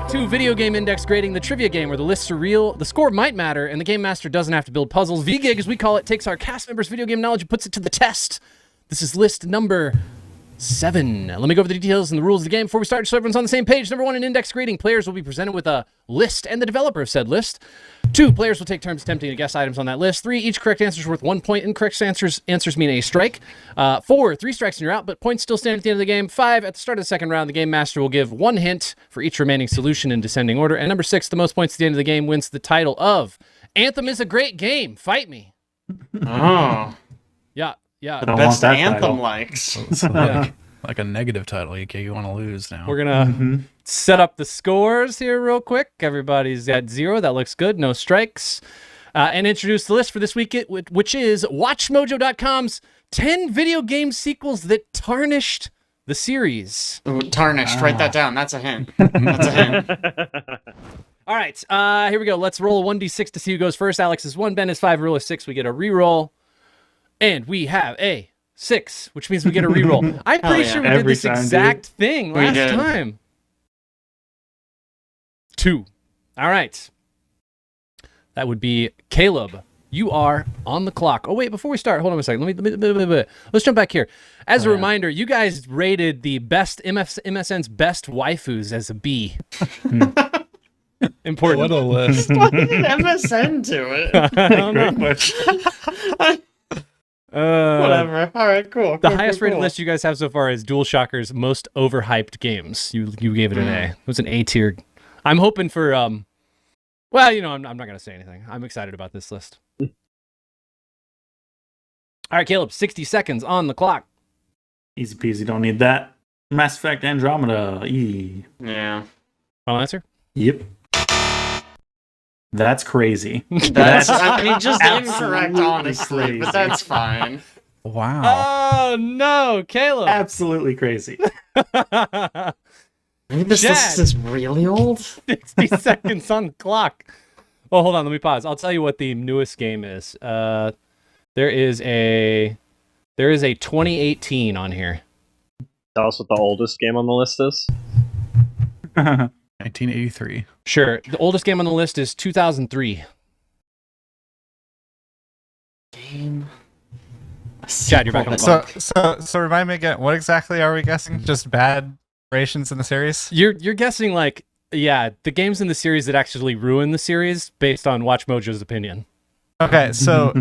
back to Video Game Index Grading, the trivia game where the lists are real, the score might matter, and the game master doesn't have to build puzzles. VGig, as we call it, takes our cast members' video game knowledge and puts it to the test. This is list number 7. Let me go over the details and the rules of the game before we start, so everyone's on the same page. Number 1, in index grading, players will be presented with a list and the developer of said list. 2, players will take turns attempting to guess items on that list. 3, each correct answer is worth 1 point. Incorrect answers mean a strike. 4, 3 strikes and you're out, but points still stand at the end of the game. 5, at the start of the second round, the game master will give 1 hint for each remaining solution in descending order. And number 6, the most points at the end of the game wins the title of Anthem is a great game. Fight me. Oh. Yeah. The best Anthem likes. Like a negative title, you want to lose now. We're going to set up the scores here real quick. Everybody's at 0. That looks good. No strikes. And introduce the list for this week, which is watchmojo.com's 10 video game sequels that tarnished the series. Ooh, tarnished. Write that down. That's a hint. That's a hint. All right. Here we go. Let's roll a 1d6 to see who goes first. Alex is 1. Ben is 5. Rule is 6. We get a reroll. And we have a 6, which means we get a reroll. I'm pretty sure we did this exact thing last time. 2. All right. That would be Caleb. You are on the clock. Oh, wait, before we start, hold on a second. Let's jump back here. As a reminder, you guys rated the best MSN's best waifus as a B. Important. What a list. Why did MSN do it? I don't know. Whatever. All right, cool. The highest rated list you guys have so far is DualShockers most overhyped games. You gave it an A. It was an A tier. I'm hoping for well, I'm not gonna say anything. I'm excited about this list. All right, Caleb, 60 seconds on the clock. Easy peasy, don't need that. Mass Effect Andromeda. Yeah. Final answer? Yep. That's crazy. That's just incorrect, absolutely honestly, crazy. but that's fine. Wow. Oh no, Caleb! Absolutely crazy. Maybe this list is really old. 60 seconds on the clock. Oh, hold on, let me pause. I'll tell you what the newest game is. There is a 2018 on here. Tell us what the oldest game on the list is. 1983. Sure. The oldest game on the list is 2003. Game. Chad, you're back on the clock. So remind me again, what exactly are we guessing? Just bad rations in the series? You're guessing the games in the series that actually ruin the series based on WatchMojo's opinion. Okay, so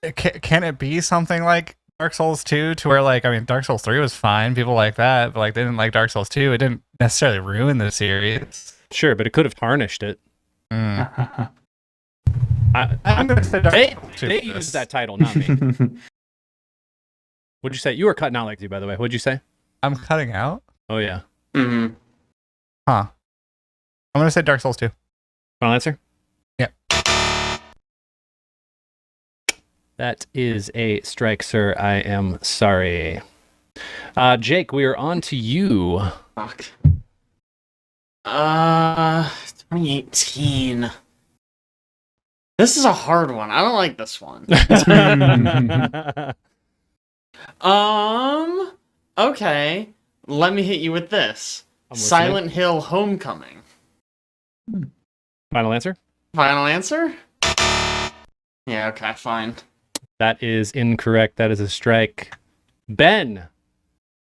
can it be something like Dark Souls 2 to where Dark Souls 3 was fine, people like that, but they didn't like Dark Souls 2. It didn't necessarily ruin the series. Sure, but it could have tarnished it. I'm gonna say Dark Souls 2. They used that title, not me. What'd you say? You were cutting out like you, by the way. What'd you say? I'm cutting out? Oh yeah. Mm-hmm. Huh. I'm gonna say Dark Souls 2. Final answer? Yep. That is a strike, sir. I am sorry. Jake, we are on to you. Fuck. 2018. This is a hard one. I don't like this one. Okay. Let me hit you with this. Silent Hill Homecoming. Final answer? Final answer? Yeah, okay, fine. That is incorrect. That is a strike. Ben,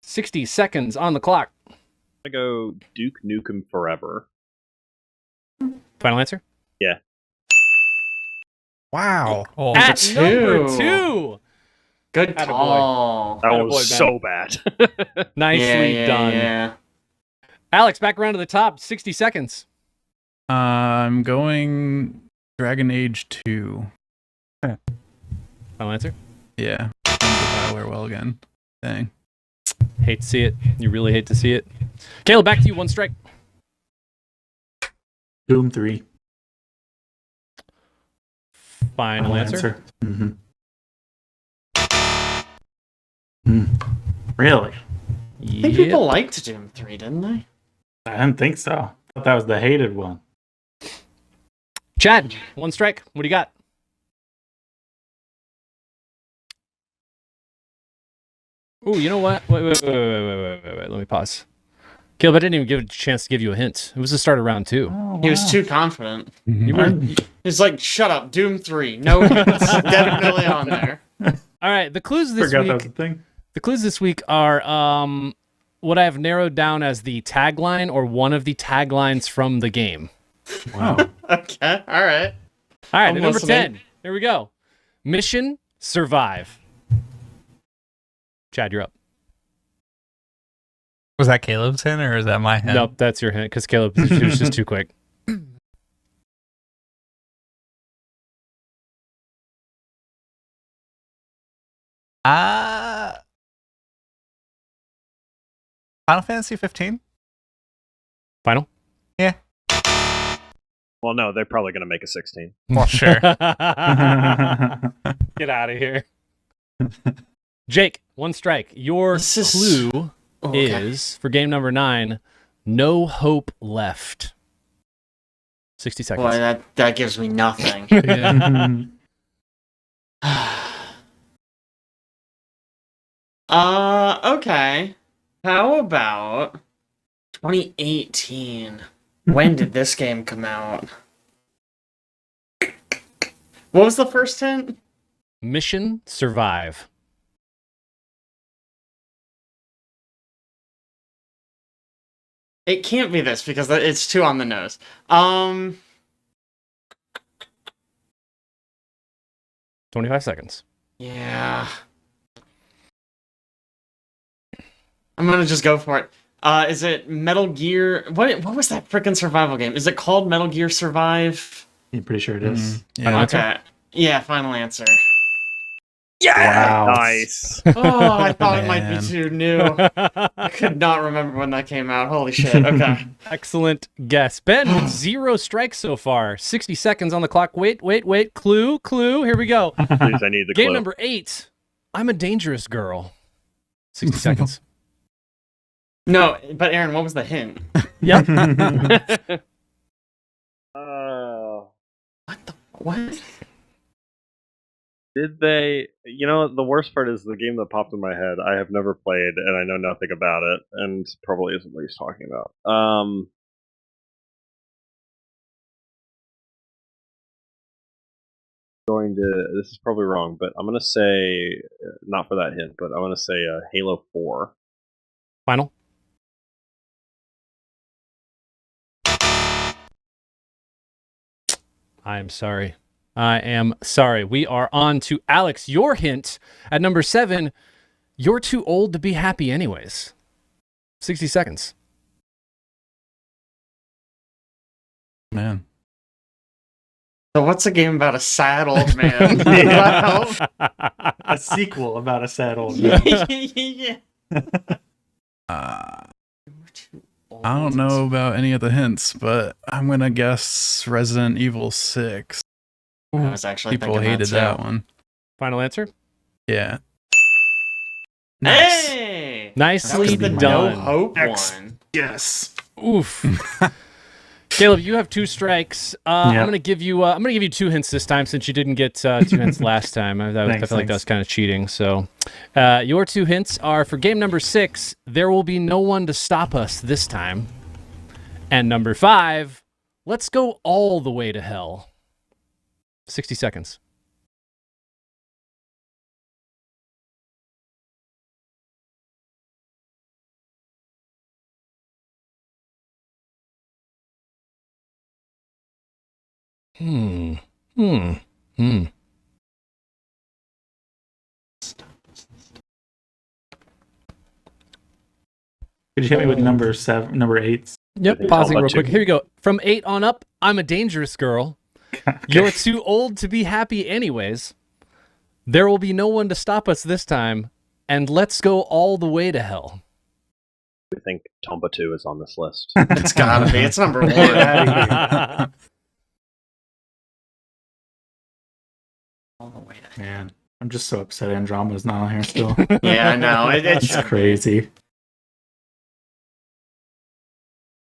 60 seconds on the clock. I go Duke Nukem Forever. Final answer? Yeah. Wow. Oh, At number 2. Good Attaboy. call. That Attaboy, was Ben. so bad. Nicely done. Yeah. Alex, back around to the top. 60 seconds. I'm going Dragon Age 2. Final answer? Yeah. I'm the BioWare well again. Dang. Hate to see it. You really hate to see it. Caleb, back to you. 1 strike. Doom 3. Final answer? Mm-hmm. Really? I think people liked Doom 3, didn't they? I didn't think so. I thought that was the hated one. Chad, 1 strike. What do you got? Ooh, you know what? Wait. Let me pause. Caleb, I didn't even give it a chance to give you a hint. It was the start of round 2. Oh, He was wow. too confident. You were, He's like, shut up, Doom 3. No, it's definitely on there. all right, the clues this Forgot that was week. the thing. The clues this week are what I have narrowed down as the tagline or one of the taglines from the game. Wow. Okay, all right. All right, I'm at number listening. 10. Here we go. Mission survive. Chad, you're up. Was that Caleb's hint or is that my hint? Nope, that's your hint because Caleb was just too quick. Final Fantasy 15? Final? Yeah. Well, no, they're probably going to make a 16. Well, sure. Get out of here. Jake, one strike. Your This is- clue Okay. is, for game number 9, no hope left. 60 seconds. Boy, that gives me nothing. Yeah. Okay. How about 2018? When did this game come out? What was the first hint? Mission survive. It can't be this because it's too on the nose. 25 seconds. Yeah. I'm gonna just go for it. Is it Metal Gear? What was that frickin' survival game? Is it called Metal Gear Survive? I'm pretty sure it is. Yeah. Okay. Yeah, final answer. Wow. Nice. Oh, I thought it might be Man. too new. I could not remember when that came out. Holy shit. Okay. Excellent guess. Ben with 0 strikes so far. 60 seconds on the clock. Wait. Clue. Here we go. Please, I need the Game clue. number 8. I'm a dangerous girl. 60 seconds. No, but Aaron, what was the hint? Yep. What? Did they? You know, the worst part is the game that popped in my head. I have never played, and I know nothing about it, and probably isn't what he's talking about. This is probably wrong, but I'm gonna say not for that hint, but I want to say Halo 4. Final. I am sorry. We are on to Alex. Your hint at number 7. You're too old to be happy anyways. 60 seconds. Man. Oh, So what's a game about a sad old man? A sequel about a sad old man. Yeah. I don't know about any of the hints, but I'm going to guess Resident Evil 6. I was actually People thinking hated that, that too. one. Final answer. Yeah. Nice. Hey! That Nicely was the done. no hope X. one. Yes. Oof. Caleb, you have 2 strikes. I'm Yep. gonna give you 2 hints this time since you didn't get 2 hints last time. I feel like that Thanks. was kind of cheating. So, your 2 hints are for game number 6. There will be no one to stop us this time, and number 5. Let's go all the way to hell. 60 seconds. Hmm. Could you hit me with number 7, number 8? Yep, think pausing I'll real let you. quick. Here we go. From 8 on up, I'm a dangerous girl. You're too old to be happy anyways. There will be no one to stop us this time. And let's go all the way to hell. I think Tomba 2 is on this list. It's gotta be. It's number Get one. outta here. All the way to- Man, I'm just so upset Andromeda's not on here still. Yeah, I know. It It's should be. crazy.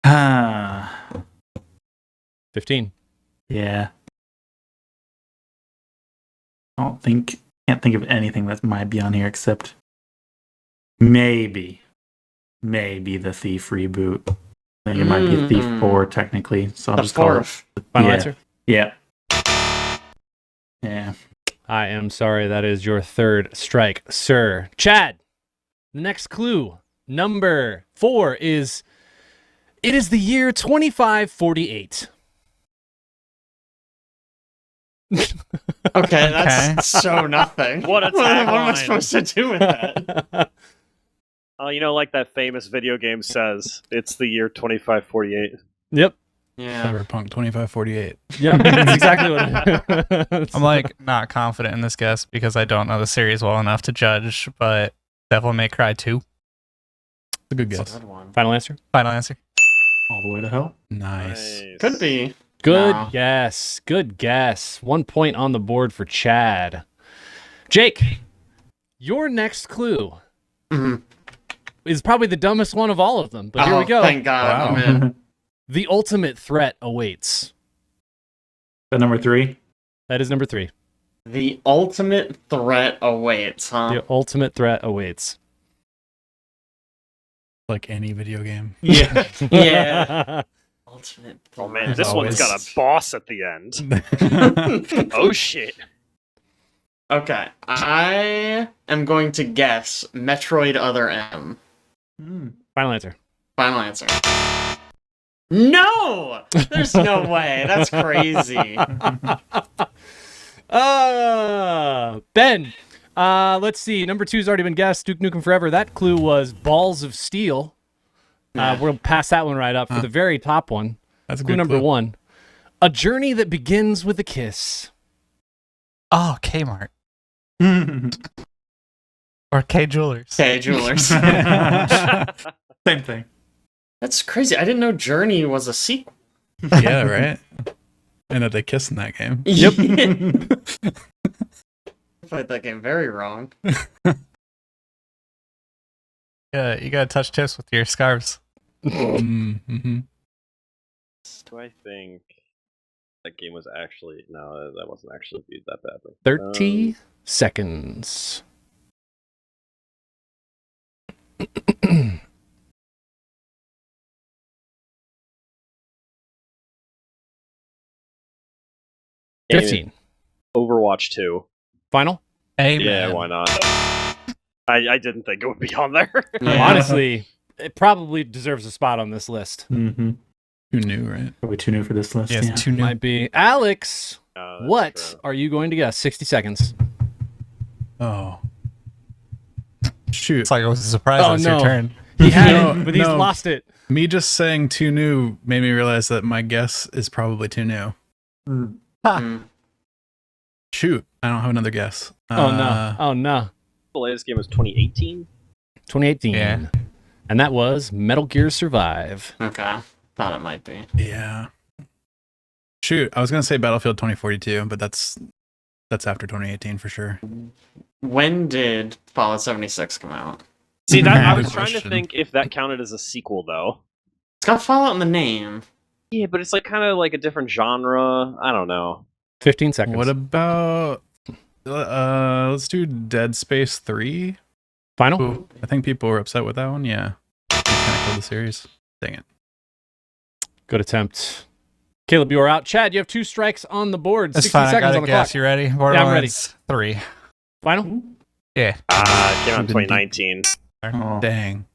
Ah, 15. yeah. Can't think of anything that might be on here except maybe may be the Thief reboot. I think it might be Thief 4 technically. So I'll The just call it. fourth. Final Yeah. answer? Yeah. Yeah. I am sorry. That is your third strike, sir. Chad, the next clue, number 4, is it is the year 2548. Okay, that's so nothing. What a What am I tagline. supposed to do with that? Like that famous video game says, it's the year 2548. Yep. Yeah. Cyberpunk 2548. Yep. That's exactly what it is. I'm like not confident in this guess because I don't know the series well enough to judge, but Devil May Cry 2. It's a good That's guess. a good one. Final answer? Final answer. All the way to hell. Nice. Could be. Good No. guess. Good guess. 1 point on the board for Chad. Jake, your next clue Mhm. is probably the dumbest one of all of them, but here we Oh, go. Thank God. Wow. I'm in. The ultimate threat awaits. But number 3. That is number 3. The ultimate threat awaits, huh? The ultimate threat awaits. Like any video game. Yeah. Yeah. Ultimate Oh threat. man, this one's got Always. a boss at the end. Oh shit. Okay. I am going to guess Metroid Other M. Final answer. Final answer. No! There's no way. That's crazy. Ben. Let's see. Number 2's already been guessed. Duke Nukem Forever. That clue was Balls of Steel. We'll pass that one right up for the very top one. That's a Clue good number clue. 1. A journey that begins with a kiss. Oh, Kmart. Or K Jewelers. Okay, Jewelers. Same thing. That's crazy. I didn't know Journey was a sequel. Yeah, right? And that they kiss in that game. Yep. Played that game very wrong. Yeah, you gotta touch tips with your scarves. Mm-hmm. Do I think that game was actually... No, that wasn't actually viewed that badly. 30 seconds. Game 15. Overwatch 2. Final? Amen. Yeah, why not? I didn't think it would be on there. Yeah. Honestly, it probably deserves a spot on this list. Mm-hmm. Who knew, right? Probably too new for this list. Yes, yeah. too new. Might be. Alex, That's what true. are you going to guess? 60 seconds. Oh. Shoot. It's like it was a surprise. Oh, It's no. your turn. He had No, it, but he's no. lost it. Me just saying too new made me realize that my guess is probably too new. Mm. Shoot. I don't have another guess. Oh, no. Oh, no. The latest game was 2018. 2018. Yeah. And that was Metal Gear Survive. Okay. Thought it might be. Yeah. Shoot. I was going to say Battlefield 2042, but that's after 2018 for sure. When did Fallout 76 come out? See, that I Good was trying to question. think if that counted as a sequel, though. It's got Fallout in the name. Yeah, but it's like kind of like a different genre. I don't know. 15 seconds. What about let's do Dead Space 3? Final? I think people were upset with that one. Yeah. Kind of killed the series. Dang it. Good attempt. Caleb, you are out. Chad, you have 2 strikes on the board. That's 60 fine. I seconds got on a the guess. clock. You ready? I'm ready. 3. Final? Yeah. It came out in Could've been 2019. Oh. Dang.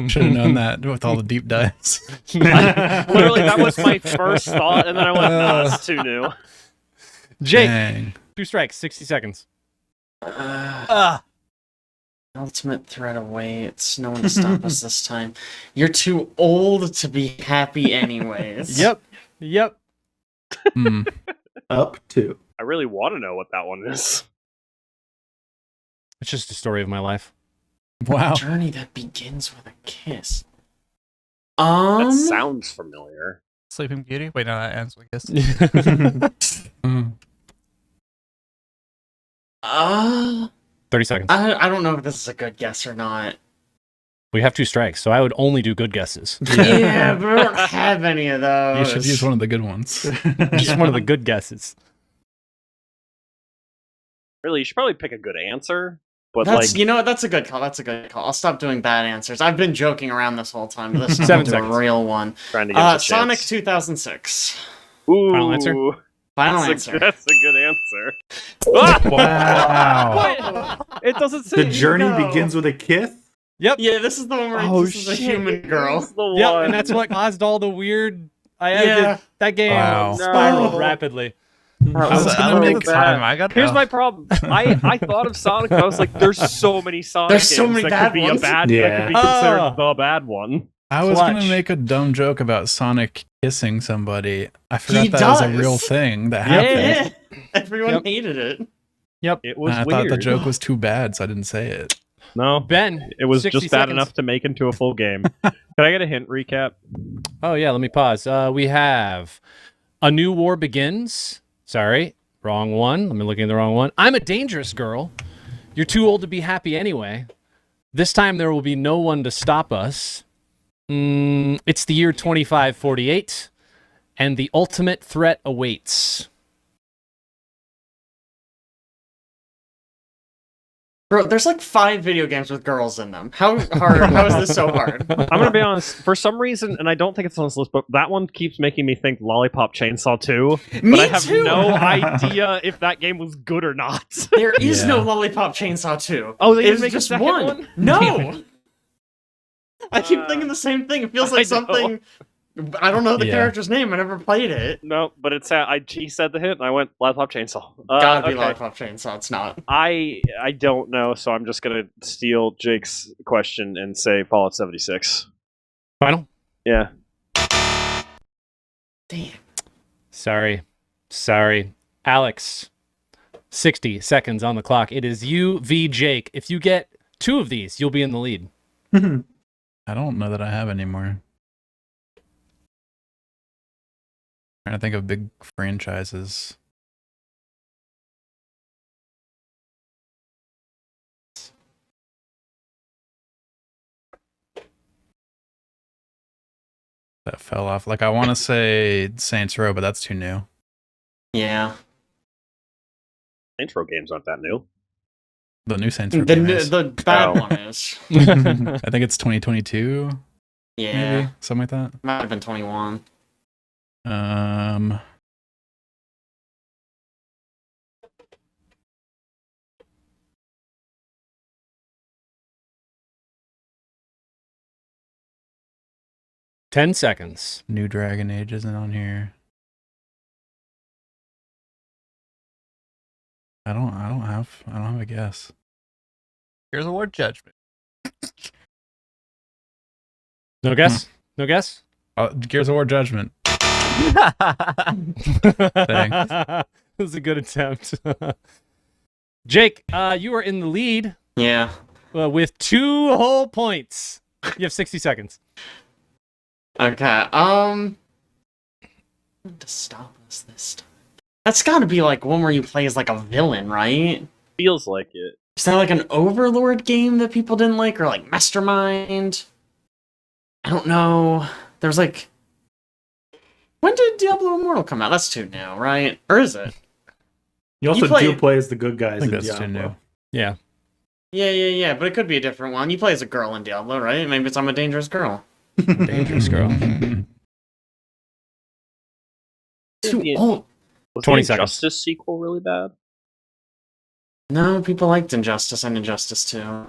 Should have known that with all the deep dives. Literally, that was my first thought, and then I went, nah, it's too new. Jake, Dang. 2 strikes, 60 seconds. Ultimate threat awaits. No one to stop us this time. You're too old to be happy anyways. Yep. Hmm. Up 2. I really want to know what that one is. It's just a story of my life. Wow. Journey that begins with a kiss. That sounds familiar. Sleeping Beauty? Wait, no, that ends with kiss. Mm. 30 seconds. I don't know if this is a good guess or not. We have 2 strikes, so I would only do good guesses. Yeah, but I don't have any of You those. should use one of the good ones. Just one of the good guesses. Really, you should probably pick a good answer. But That's like, you know what? That's a good call. That's a good call. I'll stop doing bad answers. I've been joking around this whole time. But this is 7 a seconds. real one. trying to give us a Sonic chance. 2006. Ooh, Final answer? Final that's answer. that's a good answer. Wow. It doesn't say. The journey No. begins with a kiss. Yep. Yeah, this is the one where Oh, this is a shit, human it girl. is the Yep, one. and that's what caused all the weird. Yeah. That game Wow. spiraled No. rapidly. That I was gonna so make- bad. I got Here's my problem. I thought of Sonic, but I was like, there's so many Sonic There's so games many that bad could be ones. a bad. Yeah. That could be considered Ah. the bad one. I was Clutch. gonna make a dumb joke about Sonic kissing somebody. I forgot He that was a does. real thing that happened. Yeah, everyone Yep. hated it. It was And I weird. thought the joke was too bad, so I didn't say it. No, Ben, it was 60 just bad seconds. enough to make into a full game. Can I get a hint recap? Oh yeah, let me pause. We have A New War Begins. Sorry, wrong one. I'm looking at the wrong one. I'm a Dangerous Girl. You're Too Old to Be Happy Anyway. This time there will be no one to stop us. It's the year 2548, and the ultimate threat awaits. Bro, there's like 5 video games with girls in them. How hard? How is this so hard? I'm gonna be honest. For some reason, and I don't think it's on this list, but that one keeps making me think Lollipop Chainsaw 2. Me But I have too. no idea if that game was good or not. There is Yeah. no Lollipop Chainsaw 2. Oh, they didn't It's make a just second one? No. I keep thinking the same thing. It feels I like know. something. I don't know the Yeah. character's name. I never played it. No, but it's he said the hint, and I went Lollipop Chainsaw. Gotta be okay. Lollipop Chainsaw. It's not. I don't know, so I'm just gonna steal Jake's question and say Fallout 76. Final? Yeah. Damn. Sorry. Alex, 60 seconds on the clock. It is you v. Jake. If you get 2 of these, you'll be in the lead. I don't know that I have any more. Trying to think of big franchises. That fell off. Like I want to say Saints Row, but that's too new. Yeah. Intro games aren't that new. The new Saints Row The game is. the bad Oh. one is. I think it's 2022, Yeah. maybe something like that. Might have been 21. Um, 10 seconds. New Dragon Age isn't on here. I don't have a guess. Here's a word judgment. No guess? No guess? Gears of War Judgment. That was a good attempt. Jake, you are in the lead Yeah. with 2 whole points. You have 60 seconds. Okay. To stop us this time. That's got to be like one where you play as like a villain, right? Feels like it. Is that like an Overlord game that people didn't like, or like Mastermind? I don't know. There's like, when did Diablo Immortal come out? That's too new, right? Or is it? You also play- do play as the good guys I think in that's too Diablo. new. Yeah. Yeah. But it could be a different one. You play as a girl in Diablo, right? Maybe it's I'm a Dangerous Girl. Dangerous girl. Too Yeah. old. Was 20 the seconds. Injustice sequel really bad? No, people liked Injustice and Injustice 2. There'll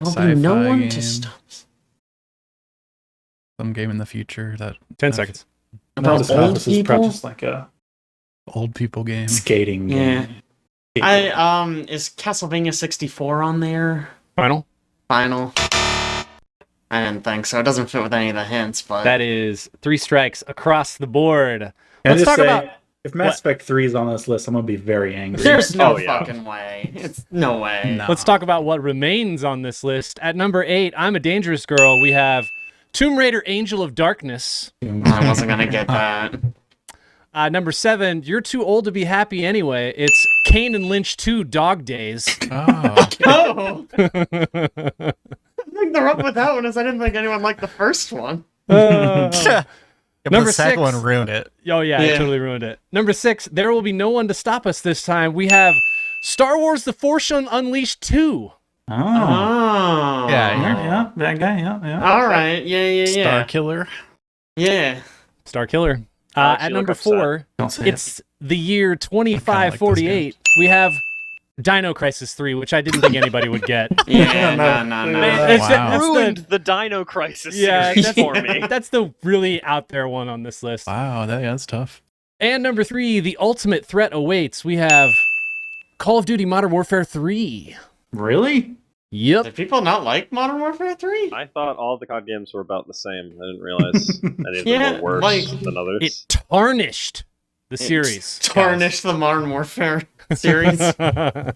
be Sci-fi no one game. to stop us. Some game in the future that 10 seconds. About This old is probably people? just like a old people game. skating Yeah. game. Is Castlevania 64 on there? Final? Final? I didn't think so. It doesn't fit with any of the hints, but That is 3 strikes across the board. And Let's just talk say, about if Mass Effect 3 is on this list, I'm gonna be very angry. there's no Oh, yeah. fucking way. It's no way. No. Let's talk about what remains on this list. At number 8, I'm a Dangerous Girl. We have Tomb Raider Angel of Darkness. I wasn't gonna get that. Number 7, You're Too Old to Be Happy Anyway. It's Kane and Lynch 2 Dog Days. Oh, Oh, I think they're up with that one. Is I didn't think anyone liked the first one. Uh, Yeah, but Number the second 6. one ruined it. Oh, yeah, I Yeah. totally ruined it. Number 6, There Will Be No One to Stop Us This Time. We have Star Wars: The Force Unleashed 2. Oh. Oh. Yeah, That guy. Yeah. All right. Yeah. Star Killer. Yeah. Star Killer. Alex, At you look number upset. 4, Don't say it's the year 2548. We have Dino Crisis 3, which I didn't think anybody would get. Yeah. No. Man, it's- Wow. that's Ruined the- the Dino Crisis Yeah, series that's, for me. that's the really out there one on this list. Wow, that's tough. And number 3, the ultimate threat awaits. We have Call of Duty Modern Warfare 3. Really? Yep. Did people not like Modern Warfare 3? I thought all the COD games were about the same. I didn't realize any of them Yeah, were worse like- than others. It tarnished the series. Tarnish the Modern Warfare series. That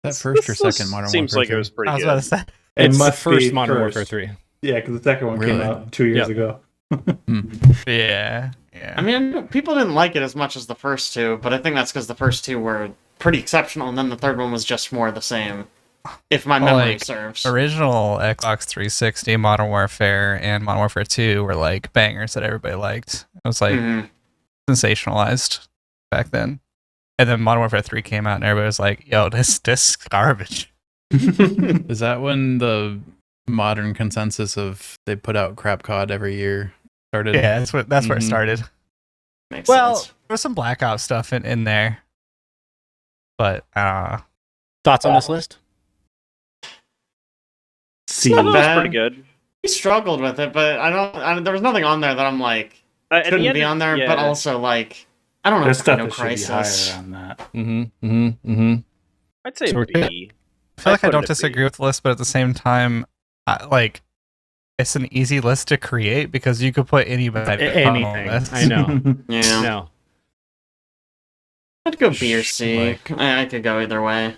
first or This second Modern seems Warfare like it was pretty I was good. about to say. It's the must first be Modern first. Warfare 3. Yeah, because the second one came Really? out 2 years Yep. ago. Yeah. I mean, people didn't like it as much as the first two, but I think that's because the first two were pretty exceptional, and then the third one was just more the same, if my memory Like, serves. Original Xbox 360, Modern Warfare, and Modern Warfare 2 were like bangers that everybody liked. It was like Mhm. sensationalized back then. And then Modern Warfare 3 came out, and everybody was like, "Yo, this is garbage." Is that when the modern consensus of they put out crap COD every year started? Yeah, that's where it Mhm. started. Makes Well, sense. there was some Blackout stuff in there, but Thoughts on this list? See, I thought it was bad. pretty good. We struggled with it, but there was nothing on there that I'm like, At the couldn't end be of- on there, yeah. but also like, I don't know, there's stuff Dino that should be Crisis. higher on that. I'd say So- B. I feel like I I'd put don't it at disagree B. with the list, but at the same time, like it's an easy list to create because you could put anybody on the Anything. list. I know. Yeah. No. I'd go B or C. Like- I could go either way.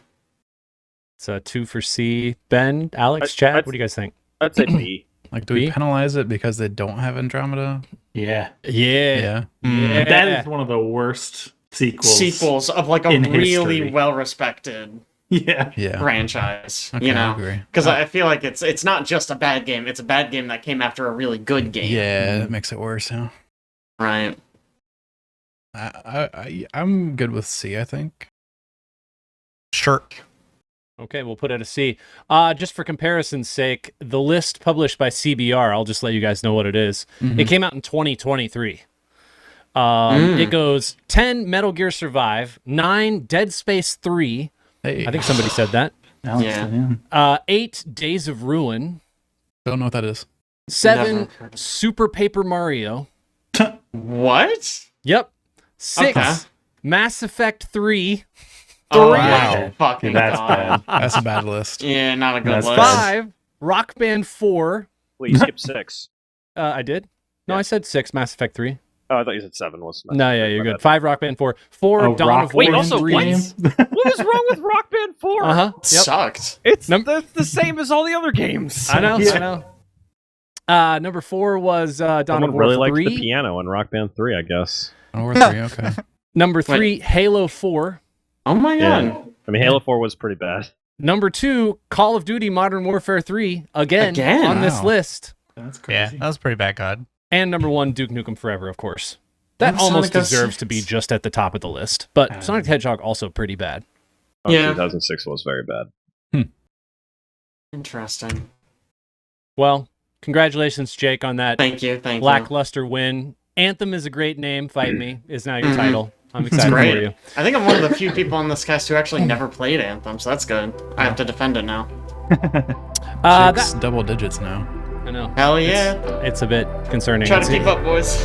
It's a 2 for C. Ben, Alex, Chad, what do you guys think? I'd say B. Like, do we B? penalize it because they don't have Andromeda? Yeah. Yeah. Yeah. That is one of the worst sequels. Of like a in really history. well-respected Yeah. Yeah. franchise, Okay, you I know? agree. Because I feel like it's not just a bad game; it's a bad game that came after a really good game. Yeah, that makes it worse. Huh? Right. I'm good with C. I think. Sure. Okay, we'll put it a C. Just for comparison's sake, the list published by CBR, I'll just let you guys know what it is. It came out in 2023. It goes 10 Metal Gear Survive, 9 Dead Space 3. Hey, I think somebody said that. Alex, Yeah. 8 Days of Ruin, don't know what that is. 7 Never heard of- Super Paper Mario. What? Yep. 6 Okay. Mass Effect 3. Oh Three. my fucking That's god. bad. That's a bad list. Yeah, not a good That's list. bad. 5 Rock Band 4. Wait, you skipped 6. I did? No, Yeah. I said 6 Mass Effect 3. Oh, I thought you said 7 was. No, yeah, you're my good. bad. 5 Rock Band 4. 4 Oh, Dawn Rock of War Wait, also 3. what? What was wrong with Rock Band 4? Uh-huh. Yep. Sucked. It's Num- the same as all the other games. I know, Yeah. I know. Number 4 was Dawn of Someone War really liked 3. the piano in Rock Band 3, I guess. Or 3. Okay. Number 3, Halo 4. Oh my god. Yeah. I mean, Halo 4 was pretty bad. Number 2, Call of Duty Modern Warfare 3. Again? On this Wow. list. That's Yeah, crazy. that was pretty bad, God. And number 1, Duke Nukem Forever, of course. That And almost Sonic deserves 06. to be just at the top of the list. But Sonic the Hedgehog also pretty bad. Oh, Yeah. 2006 was very bad. Interesting. Well, congratulations, Jake, on that Thank you. lackluster win. Anthem is a great name. Fight Me is now your Mhm. title. I'm It's excited for great. you. I think I'm one of the few people on this cast who actually never played Anthem, so that's good. I have to defend it now. Jake's double digits now. I know. Hell yeah. It's a bit concerning. Try to It's- keep up, boys.